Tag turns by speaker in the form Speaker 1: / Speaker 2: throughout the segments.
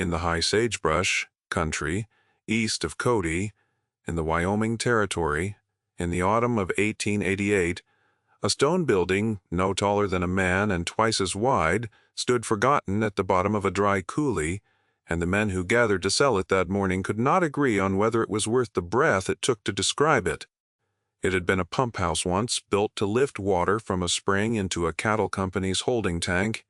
Speaker 1: in the high sagebrush country, east of Cody, in the Wyoming Territory, in the autumn of 1888, a stone building, no taller than a man and twice as wide, stood forgotten at the bottom of a dry coulee, and the men who gathered to sell it that morning could not agree on whether it was worth the breath it took to describe it. It had been a pump house once, built to lift water from a spring into a cattle company's holding tank,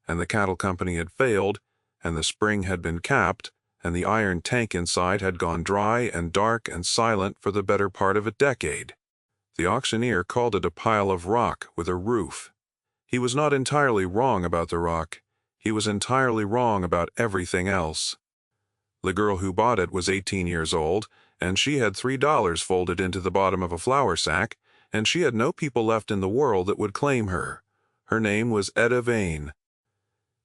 Speaker 1: and the cattle company had failed, and the spring had been capped, and the iron tank inside had gone dry and dark and silent for the better part of a decade. The auctioneer called it a pile of rock with a roof. He was not entirely wrong about the rock. He was entirely wrong about everything else. The girl who bought it was 18 years old, and she had $3 folded into the bottom of a flour sack, and she had no people left in the world that would claim her. Her name was Etta Vane.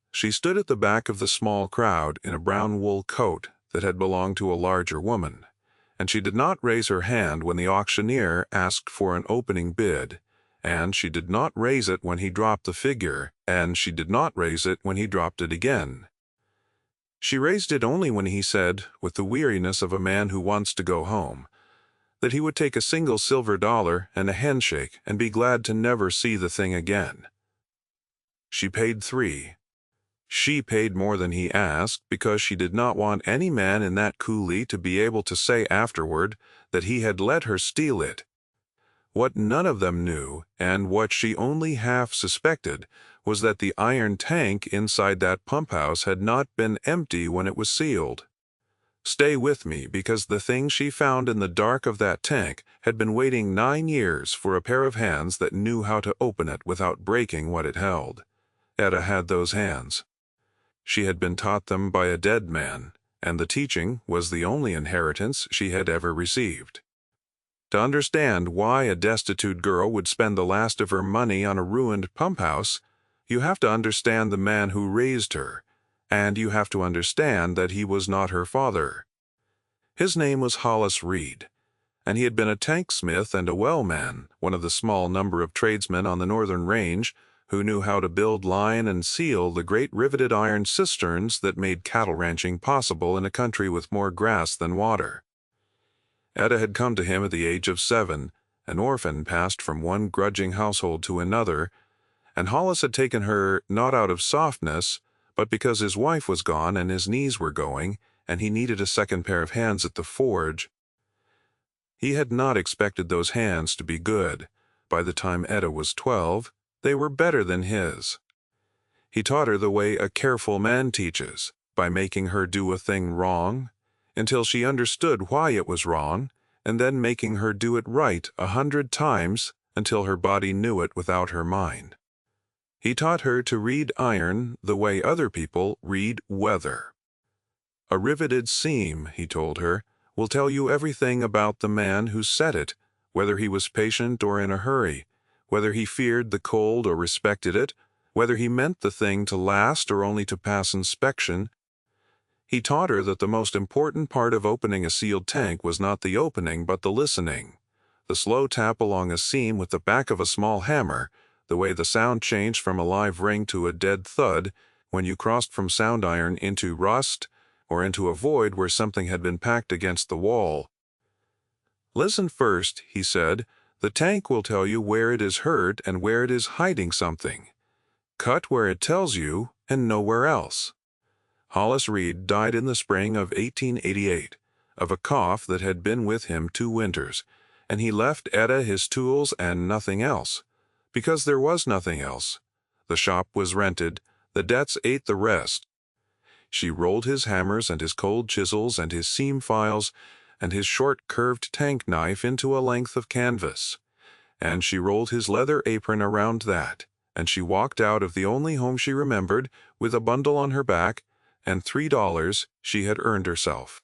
Speaker 1: She stood at the back of the small crowd in a brown wool coat that had belonged to a larger woman, and she did not raise her hand when the auctioneer asked for an opening bid, and she did not raise it when he dropped the figure, and she did not raise it when he dropped it again. She raised it only when he said, with the weariness of a man who wants to go home, that he would take a single silver dollar and a handshake and be glad to never see the thing again. She paid $3. She paid more than he asked because she did not want any man in that coulee to be able to say afterward that he had let her steal it. What none of them knew, and what she only half suspected, was that the iron tank inside that pump house had not been empty when it was sealed. Stay with me, because the thing she found in the dark of that tank had been waiting 9 years for a pair of hands that knew how to open it without breaking what it held. Etta had those hands. She had been taught them by a dead man, and the teaching was the only inheritance she had ever received. To understand why a destitute girl would spend the last of her money on a ruined pump house, you have to understand the man who raised her, and you have to understand that he was not her father. His name was Hollis Reed, and he had been a tank smith and a well man, one of the small number of tradesmen on the northern range who knew how to build, line, and seal the great riveted iron cisterns that made cattle ranching possible in a country with more grass than water. Etta had come to him at the age of 7, an orphan passed from one grudging household to another, and Hollis had taken her not out of softness, but because his wife was gone and his knees were going, and he needed a second pair of hands at the forge. He had not expected those hands to be good. By the time Etta was 12, they were better than his. He taught her the way a careful man teaches, by making her do a thing wrong, until she understood why it was wrong, and then making her do it right 100 times until her body knew it without her mind. He taught her to read iron the way other people read weather. A riveted seam, he told her, will tell you everything about the man who set it, whether he was patient or in a hurry, whether he feared the cold or respected it, whether he meant the thing to last or only to pass inspection. He taught her that the most important part of opening a sealed tank was not the opening but the listening, the slow tap along a seam with the back of a small hammer, the way the sound changed from a live ring to a dead thud when you crossed from sound iron into rust or into a void where something had been packed against the wall. Listen first, he said. The tank will tell you where it is hurt and where it is hiding something. Cut where it tells you and nowhere else. Hollis Reed died in the spring of 1888 of a cough that had been with him 2 winters, and he left Etta his tools and nothing else, because there was nothing else. The shop was rented, the debts ate the rest. She rolled his hammers and his cold chisels and his seam files and his short curved tank knife into a length of canvas, and she rolled his leather apron around that, and she walked out of the only home she remembered with a bundle on her back and $3 she had earned herself.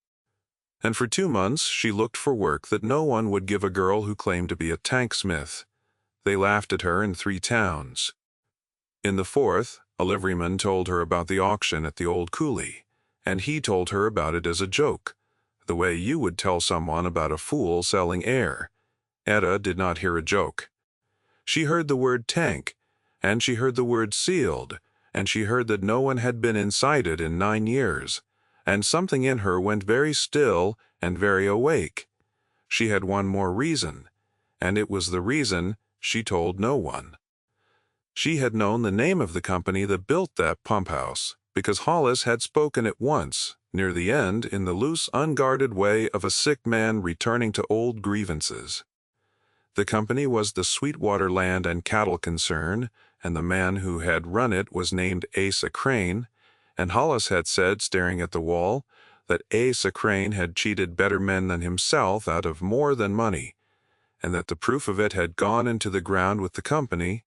Speaker 1: And for 2 months she looked for work that no one would give a girl who claimed to be a tank smith. They laughed at her in 3 towns. In the 4th, a liveryman told her about the auction at the old coulee, and he told her about it as a joke, the way you would tell someone about a fool selling air. Etta did not hear a joke. She heard the word tank, and she heard the word sealed, and she heard that no one had been inside it in 9 years, and something in her went very still and very awake. She had one more reason, and it was the reason she told no one. She had known the name of the company that built that pump house, because Hollis had spoken it once, near the end, in the loose, unguarded way of a sick man returning to old grievances. The company was the Sweetwater Land and Cattle Concern, and the man who had run it was named Asa Crane, and Hollis had said, staring at the wall, that Asa Crane had cheated better men than himself out of more than money, and that the proof of it had gone into the ground with the company.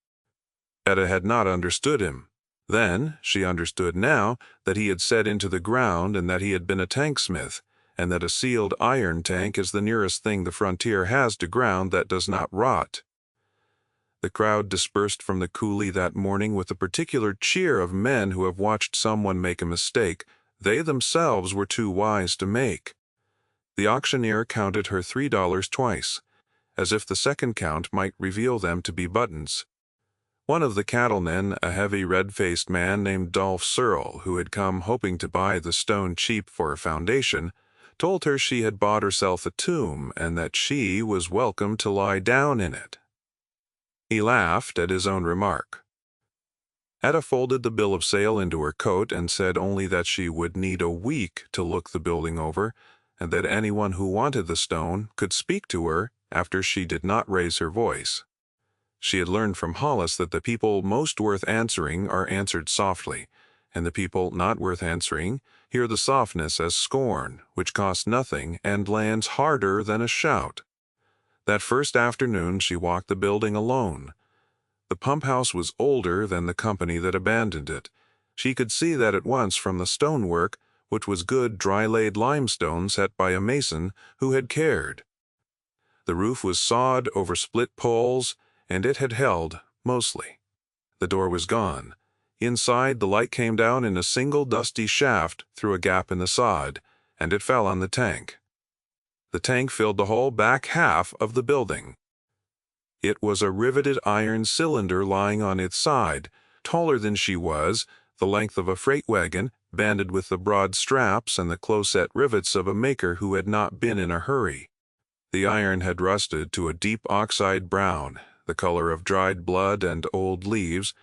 Speaker 1: Etta had not understood him. Then she understood now that he had set into the ground and that he had been a tanksmith, and that a sealed iron tank is the nearest thing the frontier has to ground that does not rot. The crowd dispersed from the coulee that morning with the particular cheer of men who have watched someone make a mistake they themselves were too wise to make. The auctioneer counted her $3 twice, as if the second count might reveal them to be buttons. One of the cattlemen, a heavy red-faced man named Dolph Searle, who had come hoping to buy the stone cheap for a foundation, told her she had bought herself a tomb and that she was welcome to lie down in it. He laughed at his own remark. Etta folded the bill of sale into her coat and said only that she would need a week to look the building over, and that anyone who wanted the stone could speak to her after she did not raise her voice. She had learned from Hollis that the people most worth answering are answered softly, and the people not worth answering hear the softness as scorn, which costs nothing and lands harder than a shout. That first afternoon she walked the building alone. The pump house was older than the company that abandoned it. She could see that at once from the stonework, which was good dry-laid limestone set by a mason who had cared. The roof was sawed over split poles, and it had held, mostly. The door was gone. Inside, the light came down in a single dusty shaft through a gap in the sod, and it fell on the tank. The tank filled the whole back half of the building. It was a riveted iron cylinder lying on its side, taller than she was, the length of a freight wagon, banded with the broad straps and the close-set rivets of a maker who had not been in a hurry. The iron had rusted to a deep oxide brown, the color of dried blood and old leaves,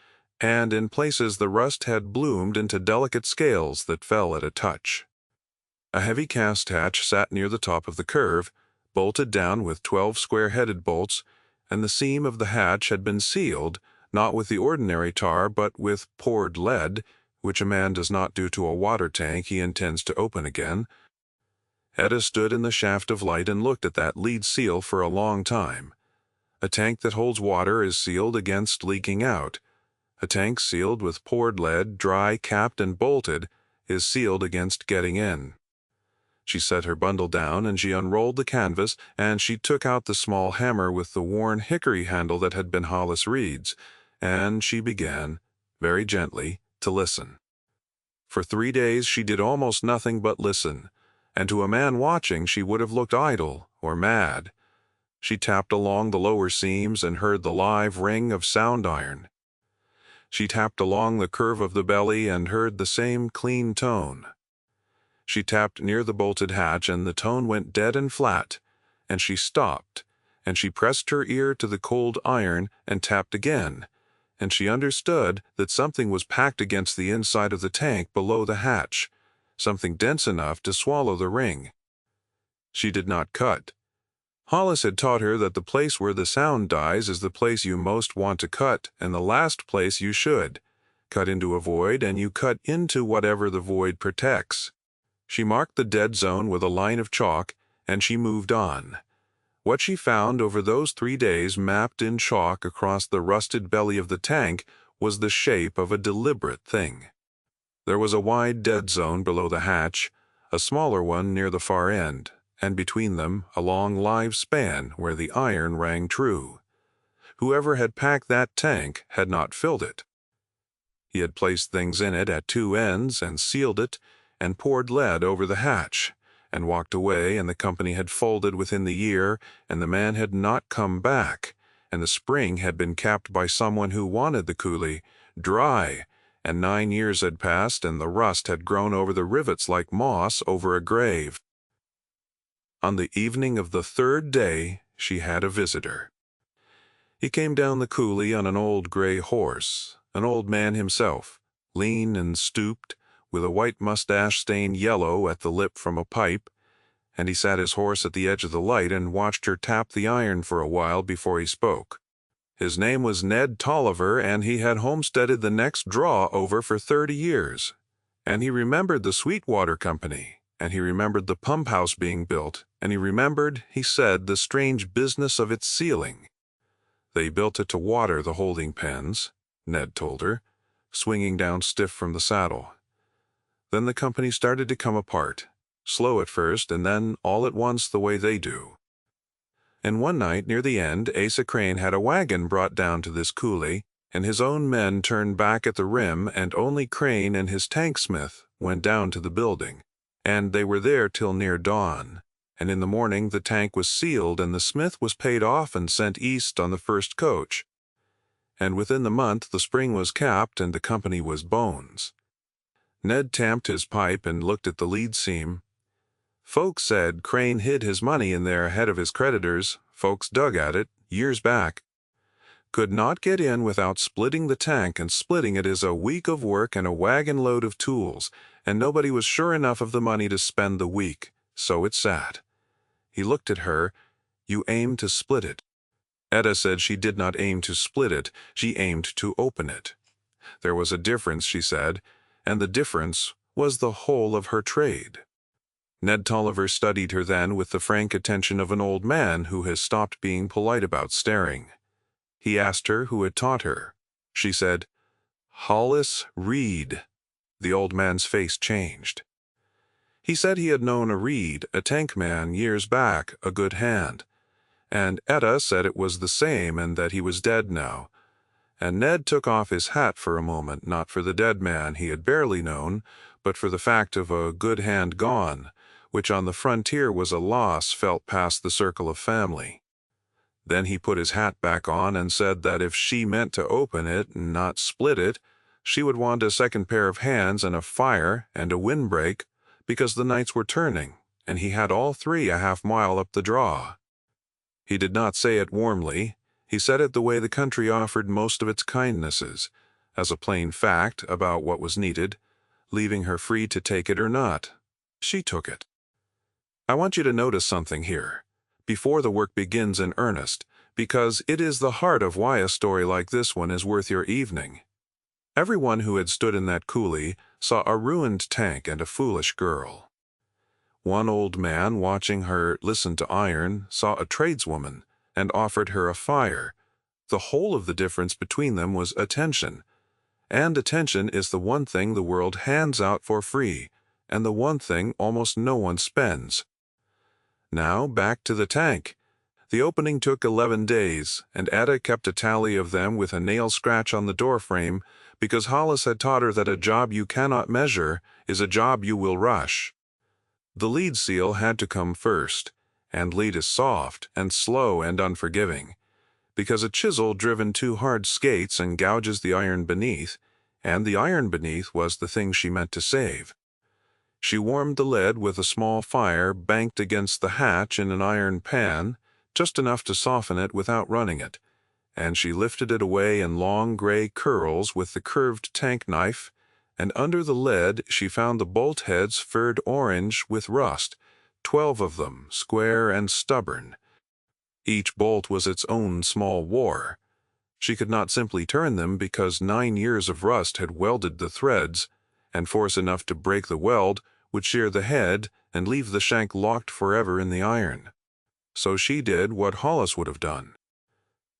Speaker 1: and in places the rust had bloomed into delicate scales that fell at a touch. A heavy cast hatch sat near the top of the curve, bolted down with 12 square-headed bolts, and the seam of the hatch had been sealed, not with the ordinary tar but with poured lead, which a man does not do to a water tank he intends to open again. Etta stood in the shaft of light and looked at that lead seal for a long time. A tank that holds water is sealed against leaking out. A tank sealed with poured lead, dry, capped, and bolted, is sealed against getting in. She set her bundle down, and she unrolled the canvas, and she took out the small hammer with the worn hickory handle that had been Hollis Reed's, and she began, very gently, to listen. For 3 days she did almost nothing but listen, and to a man watching she would have looked idle or mad. She tapped along the lower seams and heard the live ring of sound iron. She tapped along the curve of the belly and heard the same clean tone. She tapped near the bolted hatch and the tone went dead and flat, and she stopped, and she pressed her ear to the cold iron and tapped again, and she understood that something was packed against the inside of the tank below the hatch, something dense enough to swallow the ring. She did not cut. Hollis had taught her that the place where the sound dies is the place you most want to cut and the last place you should. Cut into a void and you cut into whatever the void protects. She marked the dead zone with a line of chalk, and she moved on. What she found over those 3 days mapped in chalk across the rusted belly of the tank was the shape of a deliberate thing. There was a wide dead zone below the hatch, a smaller one near the far end, and between them a long live span where the iron rang true. Whoever had packed that tank had not filled it. He had placed things in it at 2 ends and sealed it and poured lead over the hatch, and walked away, and the company had folded within the year, and the man had not come back, and the spring had been capped by someone who wanted the coulee, dry, and 9 years had passed, and the rust had grown over the rivets like moss over a grave. On the evening of the third day, she had a visitor. He came down the coulee on an old gray horse, an old man himself, lean and stooped, with a white mustache stained yellow at the lip from a pipe, and he sat his horse at the edge of the light and watched her tap the iron for a while before he spoke. His name was Ned Tolliver, and he had homesteaded the next draw over for 30 years. And he remembered the Sweetwater Company, and he remembered the pump house being built, and he remembered, he said, the strange business of its sealing. They built it to water the holding pens, Ned told her, swinging down stiff from the saddle. Then the company started to come apart, slow at first, and then all at once the way they do. And one night near the end, Asa Crane had a wagon brought down to this coulee, and his own men turned back at the rim, and only Crane and his tanksmith went down to the building, and they were there till near dawn. And in the morning the tank was sealed, and the smith was paid off and sent east on the first coach. And within the month the spring was capped, and the company was bones. Ned tamped his pipe and looked at the lead seam. Folks said Crane hid his money in there ahead of his creditors. Folks dug at it, years back. Could not get in without splitting the tank, and splitting it is a week of work and a wagon load of tools, and nobody was sure enough of the money to spend the week, so it sat. He looked at her. You aimed to split it. Etta said she did not aim to split it, she aimed to open it. There was a difference, she said, and the difference was the whole of her trade. Ned Tolliver studied her then with the frank attention of an old man who has stopped being polite about staring. He asked her who had taught her. She said, "Hollis Reed." The old man's face changed. He said he had known a Reed, a tank man, years back, a good hand. And Etta said it was the same, and that he was dead now. And Ned took off his hat for a moment, not for the dead man he had barely known, but for the fact of a good hand gone, which on the frontier was a loss felt past the circle of family. Then he put his hat back on and said that if she meant to open it and not split it, she would want a second pair of hands and a fire and a windbreak, because the nights were turning, and he had all three a half-mile up the draw. He did not say it warmly. He said it the way the country offered most of its kindnesses, as a plain fact about what was needed, leaving her free to take it or not. She took it. I want you to notice something here, before the work begins in earnest, because it is the heart of why a story like this one is worth your evening. Everyone who had stood in that coulee saw a ruined tank and a foolish girl. One old man, watching her listen to iron, saw a tradeswoman and offered her a fire. The whole of the difference between them was attention. And attention is the one thing the world hands out for free, and the one thing almost no one spends. Now back to the tank. The opening took 11 days, and Etta kept a tally of them with a nail scratch on the doorframe, because Hollis had taught her that a job you cannot measure is a job you will rush. The lead seal had to come first, and lead is soft and slow and unforgiving, because a chisel driven too hard skates and gouges the iron beneath, and the iron beneath was the thing she meant to save. She warmed the lead with a small fire banked against the hatch in an iron pan, just enough to soften it without running it, and she lifted it away in long gray curls with the curved tank knife, and under the lead she found the bolt heads furred orange with rust, 12 of them, square and stubborn. Each bolt was its own small war. She could not simply turn them because 9 years of rust had welded the threads, and force enough to break the weld would shear the head and leave the shank locked forever in the iron. So she did what Hollis would have done.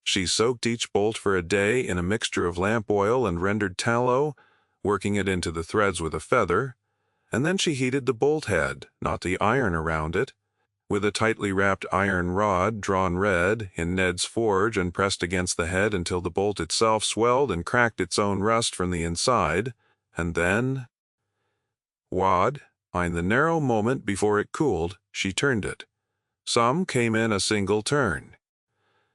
Speaker 1: She soaked each bolt for a day in a mixture of lamp oil and rendered tallow, working it into the threads with a feather, and then she heated the bolt head, not the iron around it, with a tightly wrapped iron rod drawn red in Ned's forge and pressed against the head until the bolt itself swelled and cracked its own rust from the inside, and then, wad, in the narrow moment before it cooled, she turned it. Some came in a single turn.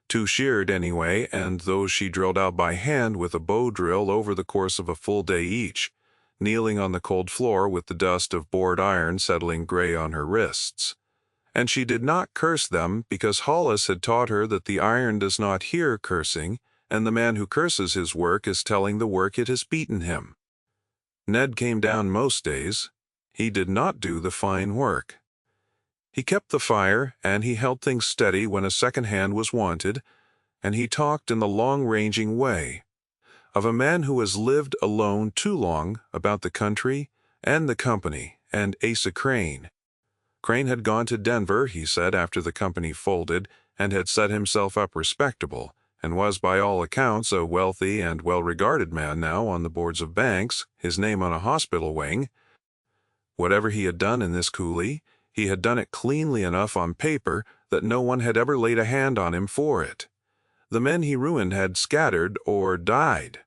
Speaker 1: 2 sheared anyway, and those she drilled out by hand with a bow drill over the course of a full day each, kneeling on the cold floor with the dust of bored iron settling gray on her wrists. And she did not curse them because Hollis had taught her that the iron does not hear cursing, and the man who curses his work is telling the work it has beaten him. Ned came down most days. He did not do the fine work. He kept the fire, and he held things steady when a second hand was wanted, and he talked in the long-ranging way of a man who has lived alone too long about the country and the company and Asa Crane. Crane had gone to Denver, he said, after the company folded, and had set himself up respectable, and was by all accounts a wealthy and well-regarded man now on the boards of banks, his name on a hospital wing. Whatever he had done in this coulee, he had done it cleanly enough on paper that no one had ever laid a hand on him for it. The men he ruined had scattered or died.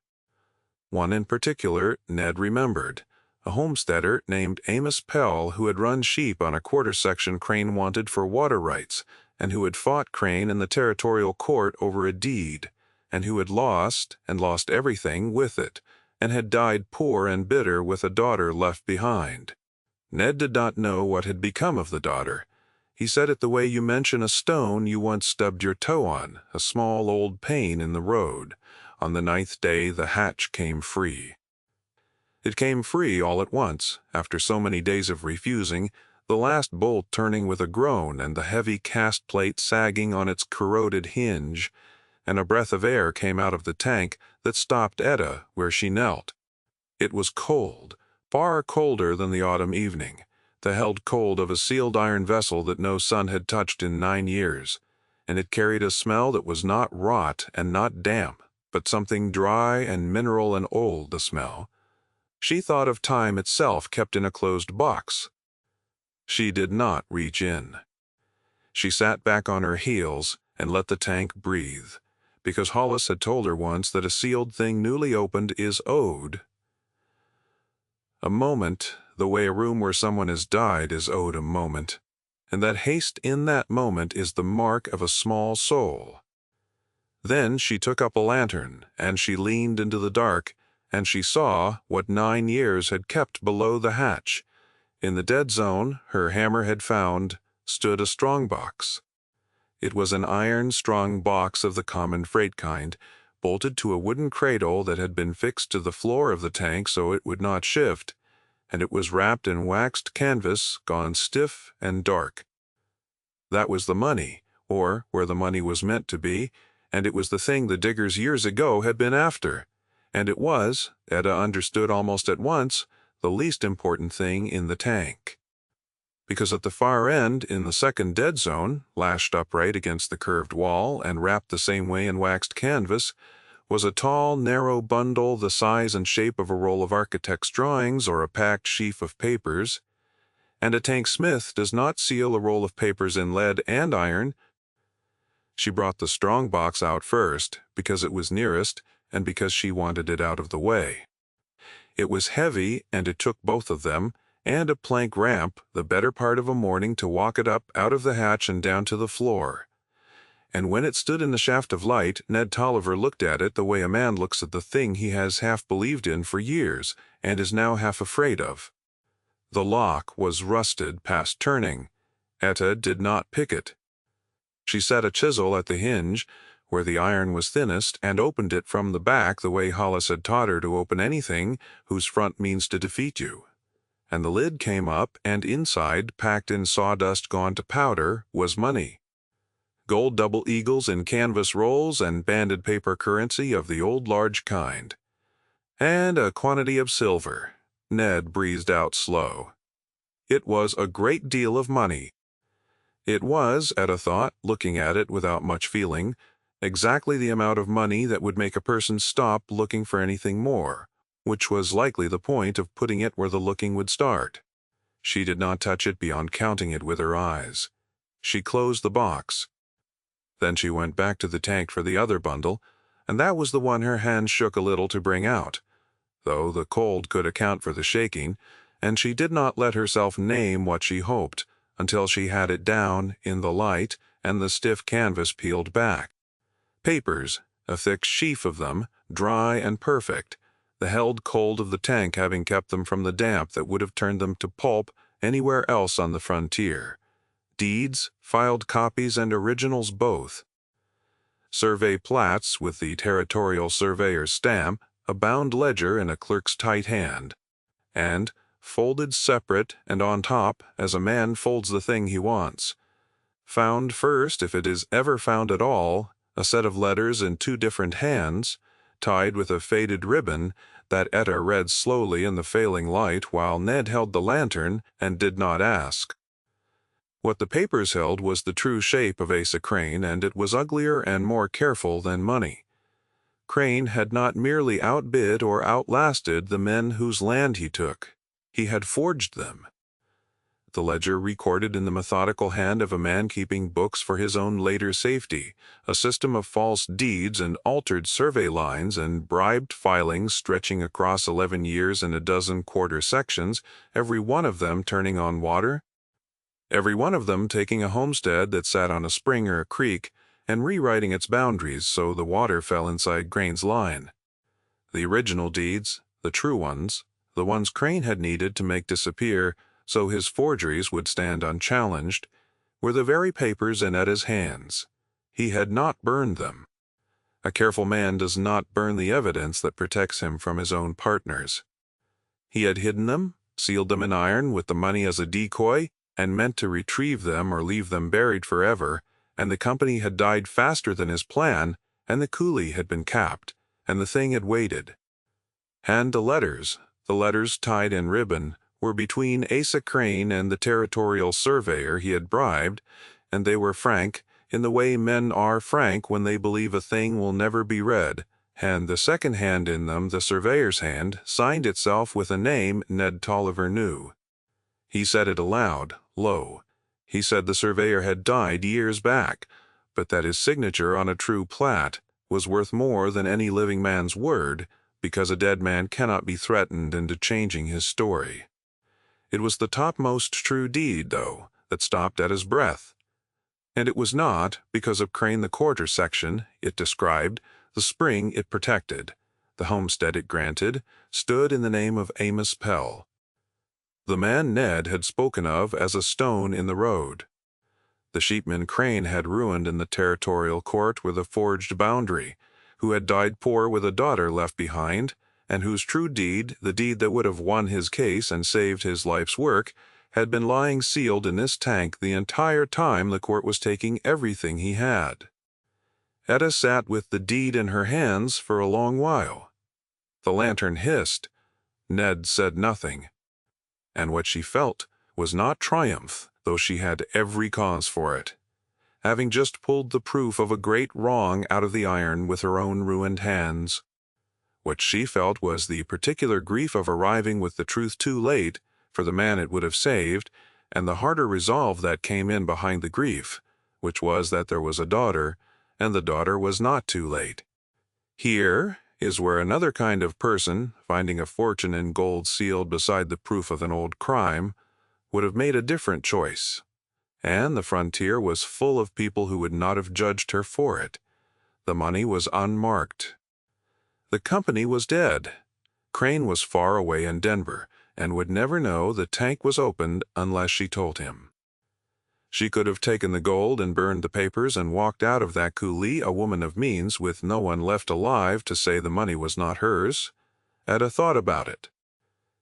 Speaker 1: One in particular Ned remembered, a homesteader named Amos Pell who had run sheep on a quarter section Crane wanted for water rights, and who had fought Crane in the territorial court over a deed, and who had lost everything with it, and had died poor and bitter with a daughter left behind. Ned did not know what had become of the daughter. He said it the way you mention a stone you once stubbed your toe on, a small old pane in the road. On the 9th day the hatch came free. It came free all at once, after so many days of refusing, the last bolt turning with a groan and the heavy cast plate sagging on its corroded hinge, and a breath of air came out of the tank that stopped Etta where she knelt. It was cold, far colder than the autumn evening, the held cold of a sealed iron vessel that no sun had touched in 9 years, and it carried a smell that was not rot and not damp, but something dry and mineral and old, the smell. She thought of time itself kept in a closed box. She did not reach in. She sat back on her heels and let the tank breathe, because Hollis had told her once that a sealed thing newly opened is owed. A moment, the way a room where someone has died is owed a moment, and that haste in that moment is the mark of a small soul. Then she took up a lantern, and she leaned into the dark, and she saw what 9 years had kept below the hatch. In the dead zone her hammer had found stood a strongbox. It was an iron-strung box of the common freight kind, bolted to a wooden cradle that had been fixed to the floor of the tank so it would not shift, and it was wrapped in waxed canvas gone stiff and dark. That was the money, or where the money was meant to be, and it was the thing the diggers years ago had been after, and it was, Etta understood almost at once, the least important thing in the tank. Because at the far end, in the second dead zone, lashed upright against the curved wall and wrapped the same way in waxed canvas, was a tall, narrow bundle the size and shape of a roll of architect's drawings or a packed sheaf of papers, and a tank smith does not seal a roll of papers in lead and iron. She brought the strong box out first, because it was nearest, and because she wanted it out of the way. It was heavy, and it took both of them, and a plank ramp, the better part of a morning to walk it up out of the hatch and down to the floor. And when it stood in the shaft of light, Ned Tolliver looked at it the way a man looks at the thing he has half believed in for years, and is now half afraid of. The lock was rusted past turning. Etta did not pick it. She set a chisel at the hinge, where the iron was thinnest, and opened it from the back the way Hollis had taught her to open anything whose front means to defeat you. And the lid came up, and inside, packed in sawdust gone to powder, was money. Gold double eagles in canvas rolls and banded paper currency of the old large kind. And a quantity of silver. Ned breathed out slow. It was a great deal of money. It was, Etta thought, looking at it without much feeling, exactly the amount of money that would make a person stop looking for anything more, which was likely the point of putting it where the looking would start. She did not touch it beyond counting it with her eyes. She closed the box. Then she went back to the tank for the other bundle, and that was the one her hand shook a little to bring out, though the cold could account for the shaking, and she did not let herself name what she hoped until she had it down in the light and the stiff canvas peeled back. Papers, a thick sheaf of them, dry and perfect, the held cold of the tank having kept them from the damp that would have turned them to pulp anywhere else on the frontier. Deeds, filed copies, and originals both. Survey plats with the territorial surveyor's stamp, a bound ledger in a clerk's tight hand, and, folded separate and on top as a man folds the thing he wants. Found first, if it is ever found at all, a set of letters in two different hands, tied with a faded ribbon that Etta read slowly in the failing light while Ned held the lantern and did not ask. What the papers held was the true shape of Asa Crane, and it was uglier and more careful than money. Crane had not merely outbid or outlasted the men whose land he took. He had forged them. The ledger recorded in the methodical hand of a man keeping books for his own later safety, a system of false deeds and altered survey lines and bribed filings stretching across 11 years in a dozen quarter sections, every one of them turning on water, every one of them taking a homestead that sat on a spring or a creek and rewriting its boundaries so the water fell inside Crane's line. The original deeds, the true ones, the ones Crane had needed to make disappear so his forgeries would stand unchallenged, were the very papers in Etta's hands. He had not burned them. A careful man does not burn the evidence that protects him from his own partners. He had hidden them, sealed them in iron with the money as a decoy, and meant to retrieve them or leave them buried forever, and the company had died faster than his plan, and the coolie had been capped, and the thing had waited. And the letters tied in ribbon, were between Asa Crane and the territorial surveyor he had bribed, and they were frank, in the way men are frank when they believe a thing will never be read, and the second hand in them, the surveyor's hand, signed itself with a name Ned Tolliver knew. He said it aloud, low. He said the surveyor had died years back, but that his signature on a true plat was worth more than any living man's word, because a dead man cannot be threatened into changing his story. It was the topmost true deed, though, that stopped at his breath. And it was not because of Crane the quarter section it described, the spring it protected. The homestead it granted stood in the name of Amos Pell, the man Ned had spoken of as a stone in the road. The sheepman Crane had ruined in the territorial court with a forged boundary, who had died poor with a daughter left behind, and whose true deed, the deed that would have won his case and saved his life's work, had been lying sealed in this tank the entire time the court was taking everything he had. Etta sat with the deed in her hands for a long while. The lantern hissed. Ned said nothing. And what she felt was not triumph, though she had every cause for it, having just pulled the proof of a great wrong out of the iron with her own ruined hands. What she felt was the particular grief of arriving with the truth too late for the man it would have saved, and the harder resolve that came in behind the grief, which was that there was a daughter, and the daughter was not too late. Here is where another kind of person, finding a fortune in gold sealed beside the proof of an old crime, would have made a different choice. And the frontier was full of people who would not have judged her for it. The money was unmarked. The company was dead. Crane was far away in Denver, and would never know the tank was opened unless she told him. She could have taken the gold and burned the papers and walked out of that coulee a woman of means with no one left alive to say the money was not hers. Etta thought about it.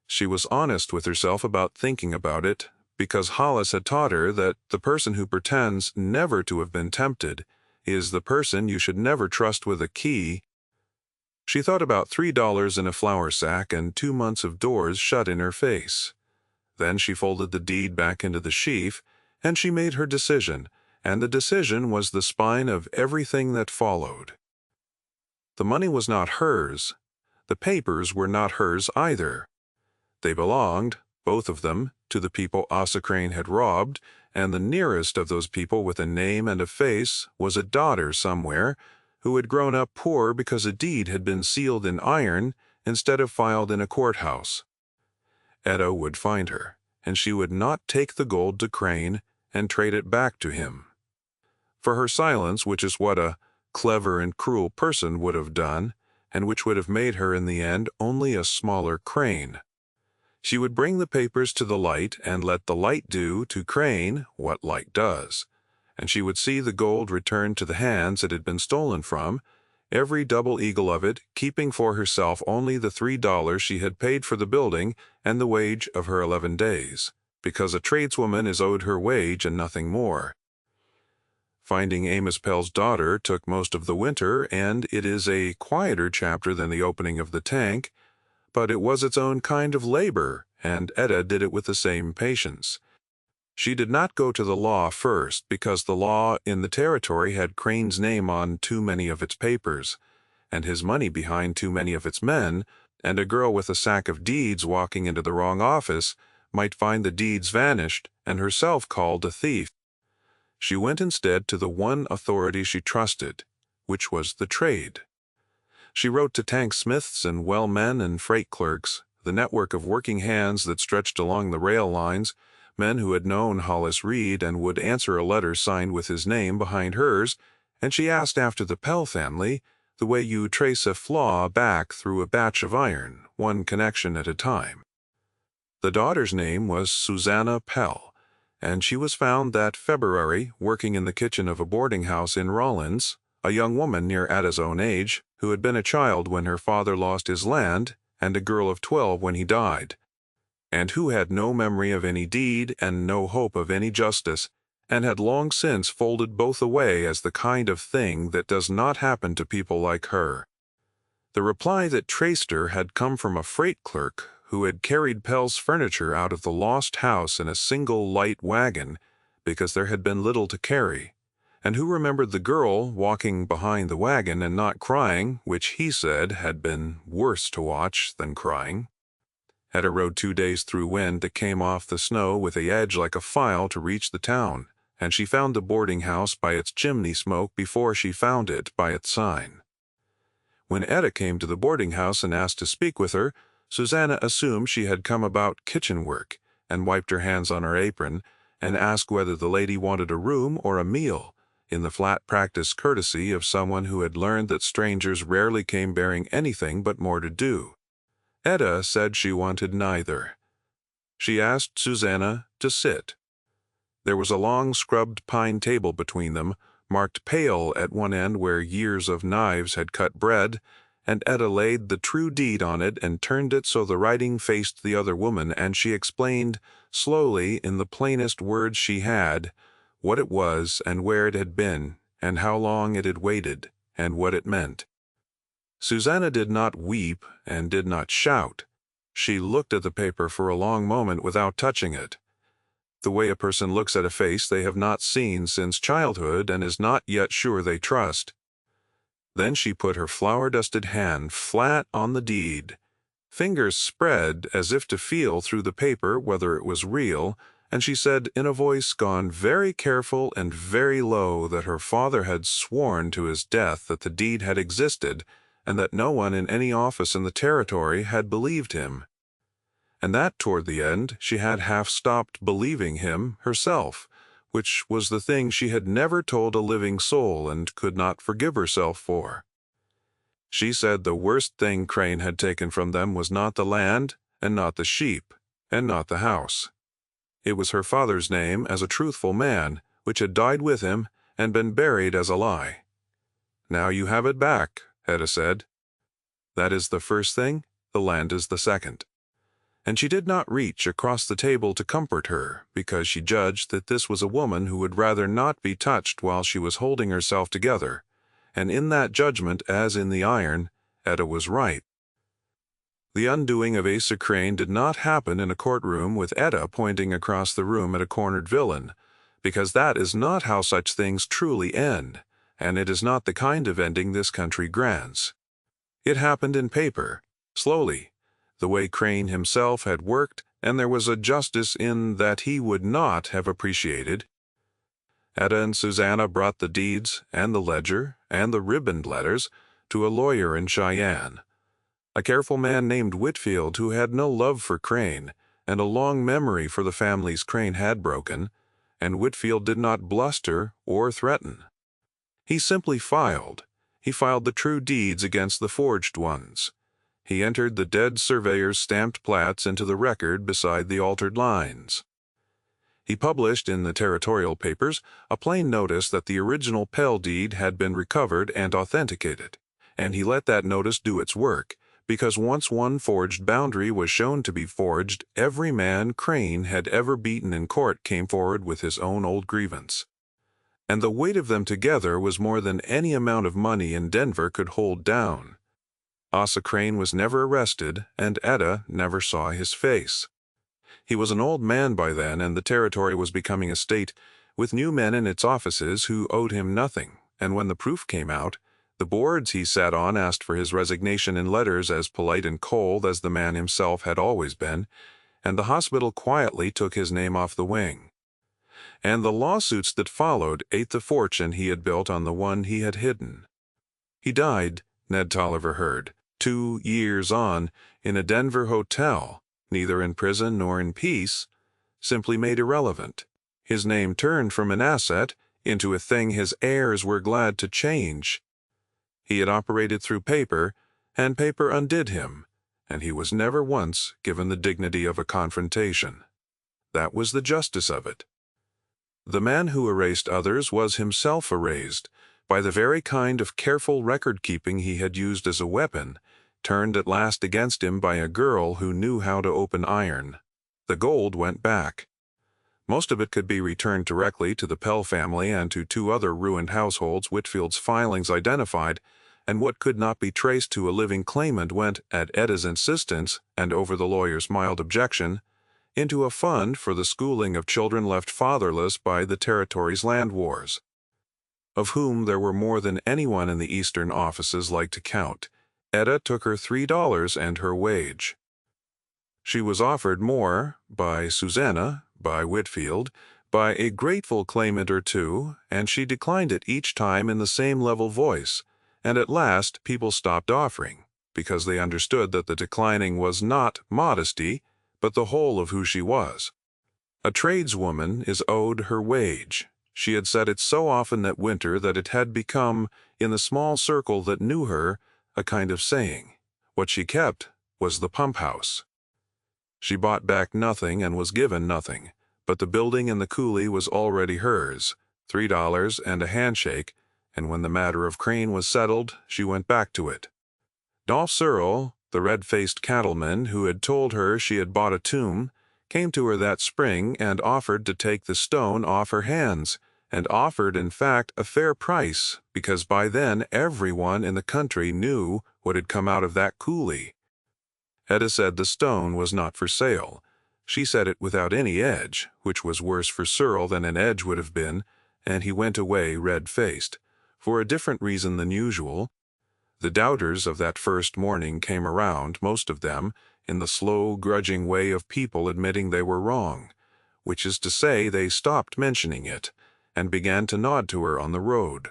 Speaker 1: She was honest with herself about thinking about it, because Hollis had taught her that the person who pretends never to have been tempted is the person you should never trust with a key. She thought about $3 in a flour sack and 2 months of doors shut in her face. Then she folded the deed back into the sheaf, and she made her decision, and the decision was the spine of everything that followed. The money was not hers. The papers were not hers either. They belonged, both of them, to the people Asa Crane had robbed, and the nearest of those people with a name and a face was a daughter somewhere, who had grown up poor because a deed had been sealed in iron instead of filed in a courthouse. Etta would find her, and she would not take the gold to Crane and trade it back to him. For her silence, which is what a clever and cruel person would have done, and which would have made her in the end only a smaller Crane. She would bring the papers to the light and let the light do to Crane what light does, and she would see the gold return to the hands it had been stolen from, every double eagle of it keeping for herself only the $3 she had paid for the building and the wage of her 11 days, because a tradeswoman is owed her wage and nothing more. Finding Amos Pell's daughter took most of the winter, and it is a quieter chapter than the opening of the tank, but it was its own kind of labor, and Etta did it with the same patience. She did not go to the law first, because the law in the territory had Crane's name on too many of its papers, and his money behind too many of its men, and a girl with a sack of deeds walking into the wrong office might find the deeds vanished and herself called a thief. She went instead to the one authority she trusted, which was the trade. She wrote to tank smiths and well men and freight clerks, the network of working hands that stretched along the rail lines, men who had known Hollis Reed and would answer a letter signed with his name behind hers, and she asked after the Pell family, the way you trace a flaw back through a batch of iron, one connection at a time. The daughter's name was Susanna Pell, and she was found that February working in the kitchen of a boarding house in Rawlins, a young woman near Ada's own age, who had been a child when her father lost his land, and a girl of 12 when he died, and who had no memory of any deed and no hope of any justice, and had long since folded both away as the kind of thing that does not happen to people like her. The reply that traced her had come from a freight clerk who had carried Pell's furniture out of the lost house in a single light wagon because there had been little to carry, and who remembered the girl walking behind the wagon and not crying, which he said had been worse to watch than crying. Etta rode 2 days through wind that came off the snow with a edge like a file to reach the town, and she found the boarding house by its chimney smoke before she found it by its sign. When Etta came to the boarding house and asked to speak with her, Susanna assumed she had come about kitchen work, and wiped her hands on her apron, and asked whether the lady wanted a room or a meal, in the flat practiced courtesy of someone who had learned that strangers rarely came bearing anything but more to do. Etta said she wanted neither. She asked Susanna to sit. There was a long scrubbed pine table between them, marked pale at one end where years of knives had cut bread, and Etta laid the true deed on it and turned it so the writing faced the other woman, and she explained, slowly, in the plainest words she had, what it was and where it had been, and how long it had waited, and what it meant. Susanna did not weep and did not shout. She looked at the paper for a long moment without touching it, the way a person looks at a face they have not seen since childhood and is not yet sure they trust. Then she put her flour-dusted hand flat on the deed, fingers spread as if to feel through the paper whether it was real, and she said in a voice gone very careful and very low that her father had sworn to his death that the deed had existed, and that no one in any office in the territory had believed him, and that toward the end she had half stopped believing him herself, which was the thing she had never told a living soul and could not forgive herself for. She said the worst thing Crane had taken from them was not the land, and not the sheep, and not the house. It was her father's name as a truthful man, which had died with him and been buried as a lie. Now you have it back, Etta said. That is the first thing, the land is the second. And she did not reach across the table to comfort her, because she judged that this was a woman who would rather not be touched while she was holding herself together, and in that judgment, as in the iron, Etta was right. The undoing of Asa Crane did not happen in a courtroom with Etta pointing across the room at a cornered villain, because that is not how such things truly end, and it is not the kind of ending this country grants. It happened in paper, slowly, the way Crane himself had worked, and there was a justice in that he would not have appreciated. Etta and Susanna brought the deeds, and the ledger, and the ribboned letters to a lawyer in Cheyenne, a careful man named Whitfield who had no love for Crane, and a long memory for the families Crane had broken, and Whitfield did not bluster or threaten. He simply filed, He filed the true deeds against the forged ones. He entered the dead surveyor's stamped plats into the record beside the altered lines. He published in the territorial papers a plain notice that the original Pell deed had been recovered and authenticated, and he let that notice do its work, because once one forged boundary was shown to be forged, every man Crane had ever beaten in court came forward with his own old grievance. And the weight of them together was more than any amount of money in Denver could hold down. Asa Crane was never arrested, and Etta never saw his face. He was an old man by then, and the territory was becoming a state, with new men in its offices who owed him nothing, and when the proof came out, the boards he sat on asked for his resignation in letters as polite and cold as the man himself had always been, and the hospital quietly took his name off the wing. And the lawsuits that followed ate the fortune he had built on the one he had hidden. He died, Ned Tolliver heard, 2 years on, in a Denver hotel, neither in prison nor in peace, simply made irrelevant. His name turned from an asset into a thing his heirs were glad to change. He had operated through paper, and paper undid him, and he was never once given the dignity of a confrontation. That was the justice of it. The man who erased others was himself erased, by the very kind of careful record-keeping he had used as a weapon, turned at last against him by a girl who knew how to open iron. The gold went back. Most of it could be returned directly to the Pell family and to 2 other ruined households Whitfield's filings identified, and what could not be traced to a living claimant went, at Etta's insistence and over the lawyer's mild objection, into a fund for the schooling of children left fatherless by the territory's land wars, of whom there were more than anyone in the eastern offices liked to count. Etta took her $3 and her wage. She was offered more by Susanna, by Whitfield, by a grateful claimant or 2, and she declined it each time in the same level voice, and at last people stopped offering, because they understood that the declining was not modesty, but the whole of who she was. A tradeswoman is owed her wage. She had said it so often that winter that it had become, in the small circle that knew her, a kind of saying. What she kept was the pump house. She bought back nothing and was given nothing, but the building and the coolie was already hers, $3 and a handshake, and when the matter of Crane was settled, she went back to it. Dolph Searle, the red-faced cattleman who had told her she had bought a tomb, came to her that spring and offered to take the stone off her hands, and offered, in fact, a fair price, because by then everyone in the country knew what had come out of that coolie. Etta said the stone was not for sale. She said it without any edge, which was worse for Searle than an edge would have been, and he went away red-faced, for a different reason than usual. The doubters of that first morning came around, most of them, in the slow, grudging way of people admitting they were wrong, which is to say they stopped mentioning it, and began to nod to her on the road.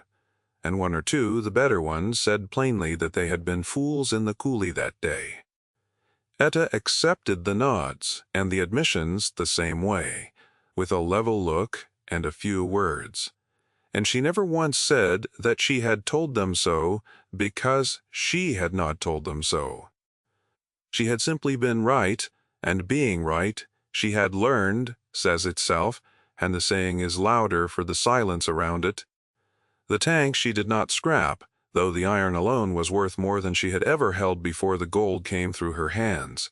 Speaker 1: And 1 or 2, the better ones, said plainly that they had been fools in the coolie that day. Etta accepted the nods and the admissions the same way, with a level look and a few words. And she never once said that she had told them so because she had not told them so. She had simply been right, and being right, she had learned, says itself, and the saying is louder for the silence around it. The tank she did not scrap, though the iron alone was worth more than she had ever held before the gold came through her hands.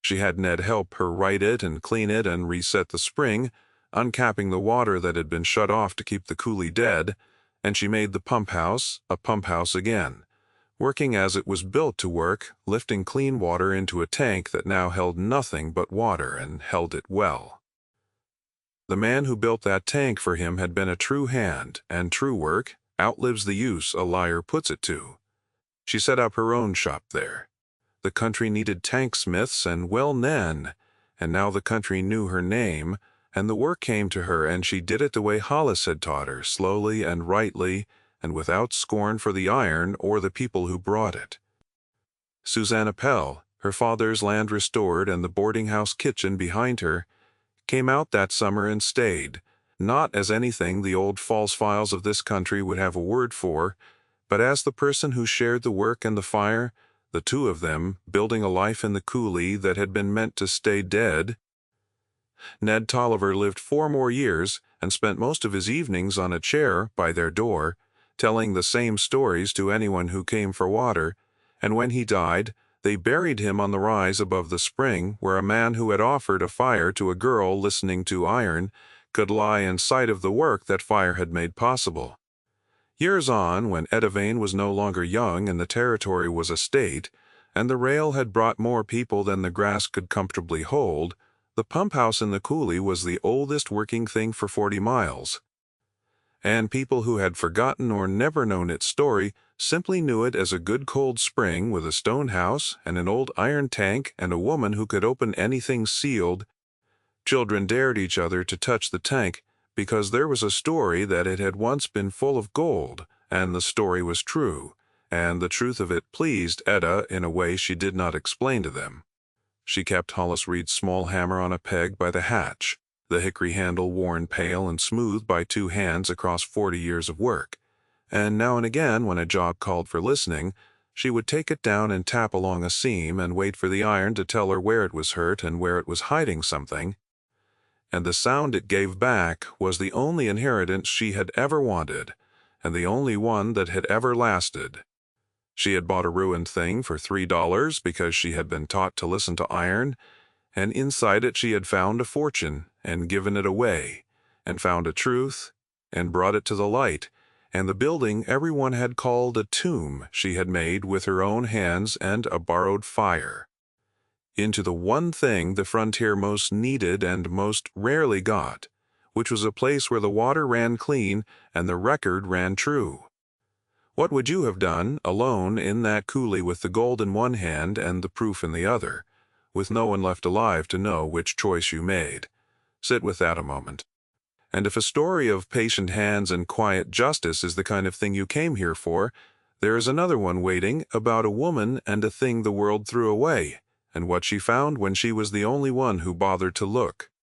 Speaker 1: She had Ned help her right it and clean it and reset the spring, uncapping the water that had been shut off to keep the coolie dead, and she made the pump house a pump house again, working as it was built to work, lifting clean water into a tank that now held nothing but water and held it well. The man who built that tank for him had been a true hand, and true work outlives the use a liar puts it to. She set up her own shop there. The country needed tanksmiths and well men, and now the country knew her name, and the work came to her, and she did it the way Hollis had taught her, slowly and rightly, and without scorn for the iron or the people who brought it. Susanna Pell, her father's land restored and the boarding-house kitchen behind her, came out that summer and stayed, not as anything the old false files of this country would have a word for, but as the person who shared the work and the fire, the two of them building a life in the coulee that had been meant to stay dead. Ned Tolliver lived 4 more years and spent most of his evenings on a chair by their door, telling the same stories to anyone who came for water, and when he died, they buried him on the rise above the spring where a man who had offered a fire to a girl listening to iron could lie in sight of the work that fire had made possible. Years on, when Edivane was no longer young and the territory was a state, and the rail had brought more people than the grass could comfortably hold, the pump house in the coulee was the oldest working thing for 40 miles. And people who had forgotten or never known its story simply knew it as a good cold spring with a stone house and an old iron tank and a woman who could open anything sealed. Children dared each other to touch the tank because there was a story that it had once been full of gold, and the story was true, and the truth of it pleased Etta in a way she did not explain to them. She kept Hollis Reed's small hammer on a peg by the hatch, the hickory handle worn pale and smooth by 2 hands across 40 years of work, and now and again when a job called for listening, she would take it down and tap along a seam and wait for the iron to tell her where it was hurt and where it was hiding something. And the sound it gave back was the only inheritance she had ever wanted, and the only one that had ever lasted. She had bought a ruined thing for $3 because she had been taught to listen to iron, and inside it she had found a fortune and given it away, and found a truth and brought it to the light, and the building everyone had called a tomb she had made with her own hands and a borrowed fire, into the one thing the frontier most needed and most rarely got, which was a place where the water ran clean and the record ran true. What would you have done, alone in that coulee with the gold in one hand and the proof in the other, with no one left alive to know which choice you made? Sit with that a moment. And if a story of patient hands and quiet justice is the kind of thing you came here for, there is another one waiting about a woman and a thing the world threw away, and what she found when she was the only one who bothered to look.